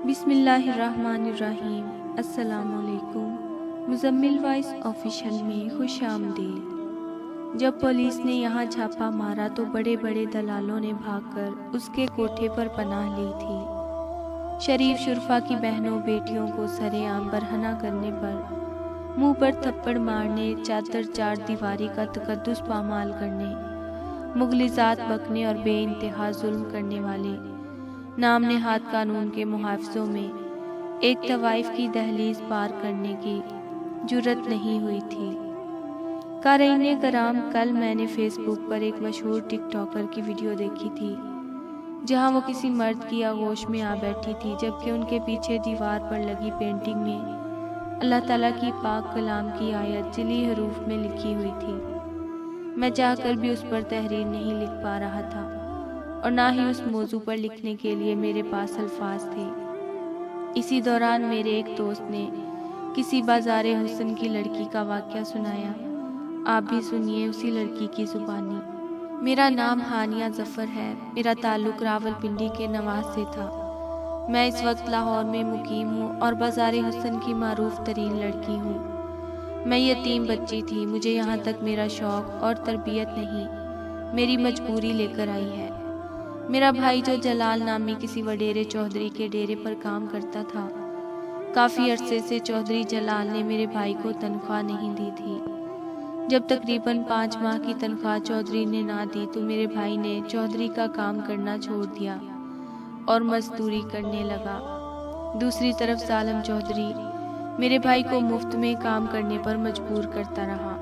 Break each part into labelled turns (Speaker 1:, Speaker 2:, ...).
Speaker 1: بسم اللہ الرحمن الرحیم۔ السلام علیکم۔ مزمل وائس آفیشل میں خوش آمدید۔ جب پولیس نے یہاں چھاپا مارا تو بڑے بڑے دلالوں نے بھاگ کر اس کے کوٹھے پر پناہ لی تھی۔ شریف شرفا کی بہنوں بیٹیوں کو سرے عام برہنہ کرنے پر، منہ پر تھپڑ مارنے، چادر چار دیواری کا تقدس پامال کرنے، مغلظات بکنے اور بے انتہا ظلم کرنے والے نام نہاد قانون کے محافظوں میں ایک طوائف کی دہلیز پار کرنے کی جرت نہیں ہوئی تھی۔ قارئین کرام، کل میں نے فیس بک پر ایک مشہور ٹک ٹاکر کی ویڈیو دیکھی تھی جہاں وہ کسی مرد کی آغوش میں آ بیٹھی تھی، جبکہ ان کے پیچھے دیوار پر لگی پینٹنگ میں اللہ تعالیٰ کی پاک کلام کی آیت جلی حروف میں لکھی ہوئی تھی۔ میں چاہ کر بھی اس پر تحریر نہیں لکھ پا رہا تھا اور نہ ہی اس موضوع پر لکھنے کے لیے میرے پاس الفاظ تھے۔ اسی دوران میرے ایک دوست نے کسی بازار حسن کی لڑکی کا واقعہ سنایا۔ آپ بھی سنیے اسی لڑکی کی زبانی۔ میرا نام ہانیہ ظفر ہے۔ میرا تعلق راولپنڈی کے نواز سے تھا۔ میں اس وقت لاہور میں مقیم ہوں اور بازار حسن کی معروف ترین لڑکی ہوں۔ میں یتیم بچی تھی۔ مجھے یہاں تک میرا شوق اور تربیت نہیں، میری مجبوری لے کر آئی ہے۔ میرا بھائی جو جلال نامی کسی وڈیرے چودھری کے ڈیرے پر کام کرتا تھا، کافی عرصے سے چودھری جلال نے میرے بھائی کو تنخواہ نہیں دی تھی۔ جب تقریباً 5 ماہ کی تنخواہ چودھری نے نہ دی تو میرے بھائی نے چودھری کا کام کرنا چھوڑ دیا اور مزدوری کرنے لگا۔ دوسری طرف ظالم چودھری میرے بھائی کو مفت میں کام کرنے پر مجبور کرتا رہا،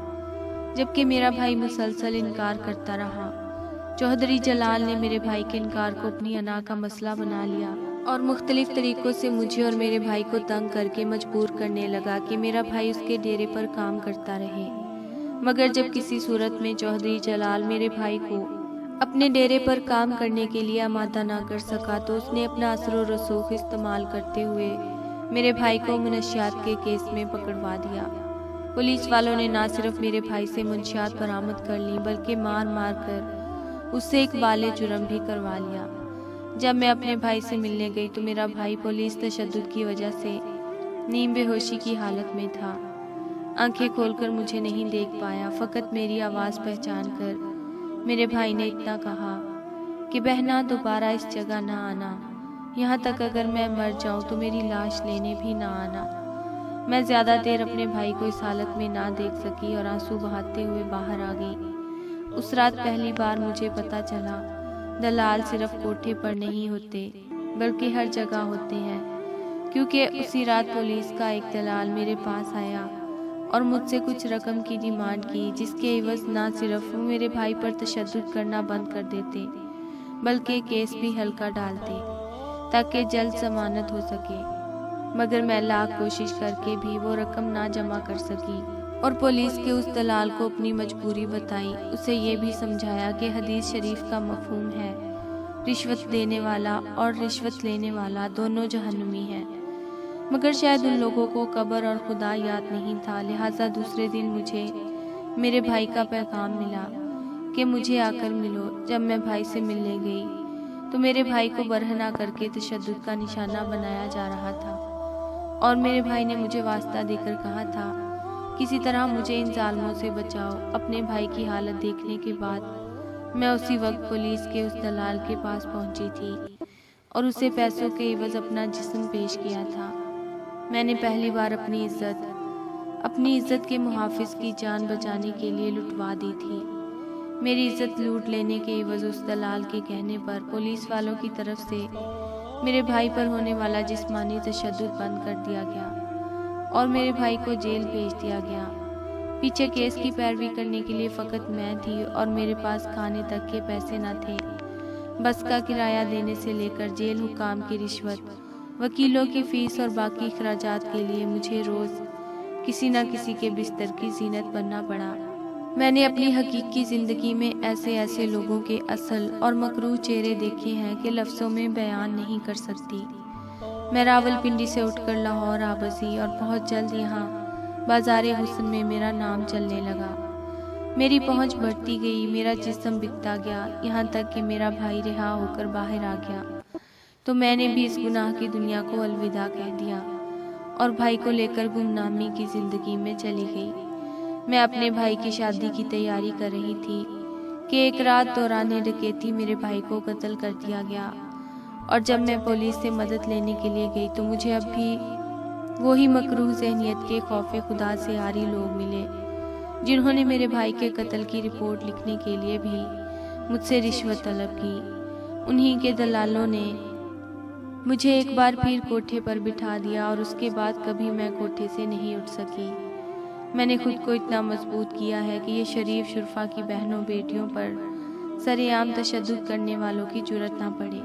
Speaker 1: جبکہ میرا بھائی مسلسل انکار کرتا رہا۔ چودھری جلال نے میرے بھائی کے انکار کو اپنی انا کا مسئلہ بنا لیا اور مختلف طریقوں سے مجھے اور میرے بھائی کو تنگ کر کے مجبور کرنے لگا کہ میرا بھائی اس کے ڈیرے پر کام کرتا رہے۔ مگر جب کسی صورت میں چودھری جلال میرے بھائی کو اپنے ڈیرے پر کام کرنے کے لیے آمادہ نہ کر سکا تو اس نے اپنا اثر و رسوخ استعمال کرتے ہوئے میرے بھائی کو منشیات کے کیس میں پکڑوا دیا۔ پولیس والوں نے نہ صرف میرے بھائی سے منشیات برآمد کر لیں بلکہ مار مار کر اس سے ایک بالِ جرم بھی کروا لیا۔ جب میں اپنے بھائی سے ملنے گئی تو میرا بھائی پولیس تشدد کی وجہ سے نیم بے ہوشی کی حالت میں تھا۔ آنکھیں کھول کر مجھے نہیں دیکھ پایا، فقط میری آواز پہچان کر میرے بھائی نے اتنا کہا کہ بہنا دوبارہ اس جگہ نہ آنا، یہاں تک اگر میں مر جاؤں تو میری لاش لینے بھی نہ آنا۔ میں زیادہ دیر اپنے بھائی کو اس حالت میں نہ دیکھ سکی اور آنسو بہاتے ہوئے باہر آ گئی۔ اس رات پہلی بار مجھے پتا چلا دلال صرف کوٹھے پر نہیں ہوتے بلکہ ہر جگہ ہوتے ہیں، کیونکہ اسی رات پولیس کا ایک دلال میرے پاس آیا اور مجھ سے کچھ رقم کی ڈیمانڈ کی، جس کے عوض نہ صرف وہ میرے بھائی پر تشدد کرنا بند کر دیتے بلکہ کیس بھی ہلکا ڈالتے تاکہ جلد ضمانت ہو سکے۔ مگر میں لاکھ کوشش کر کے بھی وہ رقم نہ جمع کر سکی اور پولیس کے اس دلال کو اپنی مجبوری بتائی، اسے یہ بھی سمجھایا کہ حدیث شریف کا مفہوم ہے رشوت دینے والا اور رشوت لینے والا دونوں جہنمی ہیں۔ مگر شاید ان لوگوں کو قبر اور خدا یاد نہیں تھا، لہٰذا دوسرے دن مجھے میرے بھائی کا پیغام ملا کہ مجھے آ کر ملو۔ جب میں بھائی سے ملنے گئی تو میرے بھائی کو برہنہ کر کے تشدد کا نشانہ بنایا جا رہا تھا اور میرے بھائی نے مجھے واسطہ دے کر کہا تھا کسی طرح مجھے ان ظالموں سے بچاؤ۔ اپنے بھائی کی حالت دیکھنے کے بعد میں اسی وقت پولیس کے اس دلال کے پاس پہنچی تھی اور اسے پیسوں کے عوض اپنا جسم پیش کیا تھا۔ میں نے پہلی بار اپنی عزت کے محافظ کی جان بچانے کے لیے لٹوا دی تھی۔ میری عزت لوٹ لینے کے عوض اس دلال کے کہنے پر پولیس والوں کی طرف سے میرے بھائی پر ہونے والا جسمانی تشدد بند کر دیا گیا اور میرے بھائی کو جیل بھیج دیا گیا۔ پیچھے کیس کی پیروی کرنے کے لیے فقط میں تھی اور میرے پاس کھانے تک کے پیسے نہ تھے۔ بس کا کرایہ دینے سے لے کر جیل حکام کی رشوت، وکیلوں کی فیس اور باقی اخراجات کے لیے مجھے روز کسی نہ کسی کے بستر کی زینت بننا پڑا۔ میں نے اپنی حقیقی زندگی میں ایسے لوگوں کے اصل اور مکروہ چہرے دیکھے ہیں کہ لفظوں میں بیان نہیں کر سکتی۔ میں راولپنڈی سے اٹھ کر لاہور آ بسی اور بہت جلد یہاں بازار حسن میں میرا نام چلنے لگا۔ میری پہنچ بڑھتی گئی، میرا جسم بکتا گیا، یہاں تک کہ میرا بھائی رہا ہو کر باہر آ گیا تو میں نے بھی اس گناہ کی دنیا کو الوداع کہہ دیا اور بھائی کو لے کر گمنامی کی زندگی میں چلی گئی۔ میں اپنے بھائی کی شادی کی تیاری کر رہی تھی کہ ایک رات دوران ڈکیتی میرے بھائی کو قتل کر دیا گیا، اور جب میں پولیس سے مدد لینے کے لیے گئی تو مجھے اب بھی وہی مکروہ ذہنیت کے خوف خدا سے عاری لوگ ملے، جنہوں نے میرے بھائی کے قتل کی رپورٹ لکھنے کے لیے بھی مجھ سے رشوت طلب کی۔ انہی کے دلالوں نے مجھے ایک بار پھر کوٹھے پر بٹھا دیا اور اس کے بعد کبھی میں کوٹھے سے نہیں اٹھ سکی۔ میں نے خود کو اتنا مضبوط کیا ہے کہ یہ شریف شرفا کی بہنوں بیٹیوں پر سر عام تشدد کرنے والوں کی جرأت نہ پڑے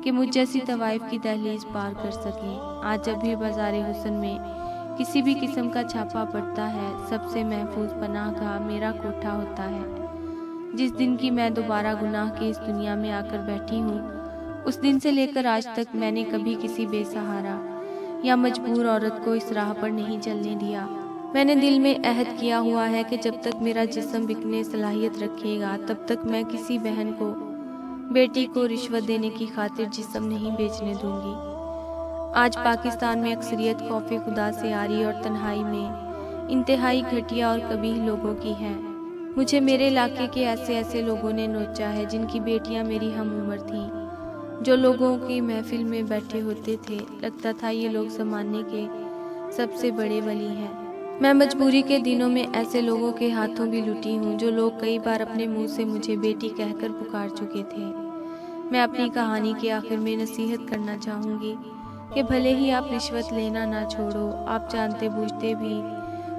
Speaker 1: کہ مجھ جیسی طوائف کی دہلیز پار کر سکیں۔ آج جب بھی بازار حسن میں کسی بھی قسم کا چھاپا پڑتا ہے، سب سے محفوظ پناہ گاہ میرا کوٹھا ہوتا ہے۔ جس دن کی میں دوبارہ گناہ کی اس دنیا میں آ کر بیٹھی ہوں، اس دن سے لے کر آج تک میں نے کبھی کسی بے سہارا یا مجبور عورت کو اس راہ پر نہیں چلنے دیا۔ میں نے دل میں عہد کیا ہوا ہے کہ جب تک میرا جسم بکنے صلاحیت رکھے گا، تب تک میں کسی بہن کو، بیٹی کو رشوت دینے کی خاطر جسم نہیں بیچنے دوں گی۔ آج پاکستان میں اکثریت خوف خدا سے عاری اور تنہائی میں انتہائی گھٹیا اور قبیح لوگوں کی ہے۔ مجھے میرے علاقے کے ایسے لوگوں نے نوچا ہے جن کی بیٹیاں میری ہم عمر تھیں، جو لوگوں کی محفل میں بیٹھے ہوتے تھے۔ لگتا تھا یہ لوگ زمانے کے سب سے بڑے ولی ہیں۔ میں مجبوری کے دنوں میں ایسے لوگوں کے ہاتھوں بھی لٹی ہوں، جو لوگ کئی بار اپنے منہ سے مجھے بیٹی کہہ کر پکار چکے تھے۔ میں اپنی کہانی کے آخر میں نصیحت کرنا چاہوں گی کہ بھلے ہی آپ رشوت لینا نہ چھوڑو، آپ جانتے بوجھتے بھی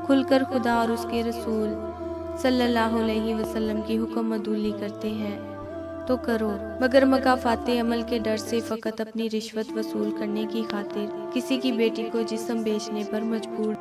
Speaker 1: کھل کر خدا اور اس کے رسول صلی اللہ علیہ وسلم کی حکم عدولی کرتے ہیں تو کرو، مگر مکافات عمل کے ڈر سے فقط اپنی رشوت وصول کرنے کی خاطر کسی کی بیٹی کو جسم بیچنے پر مجبور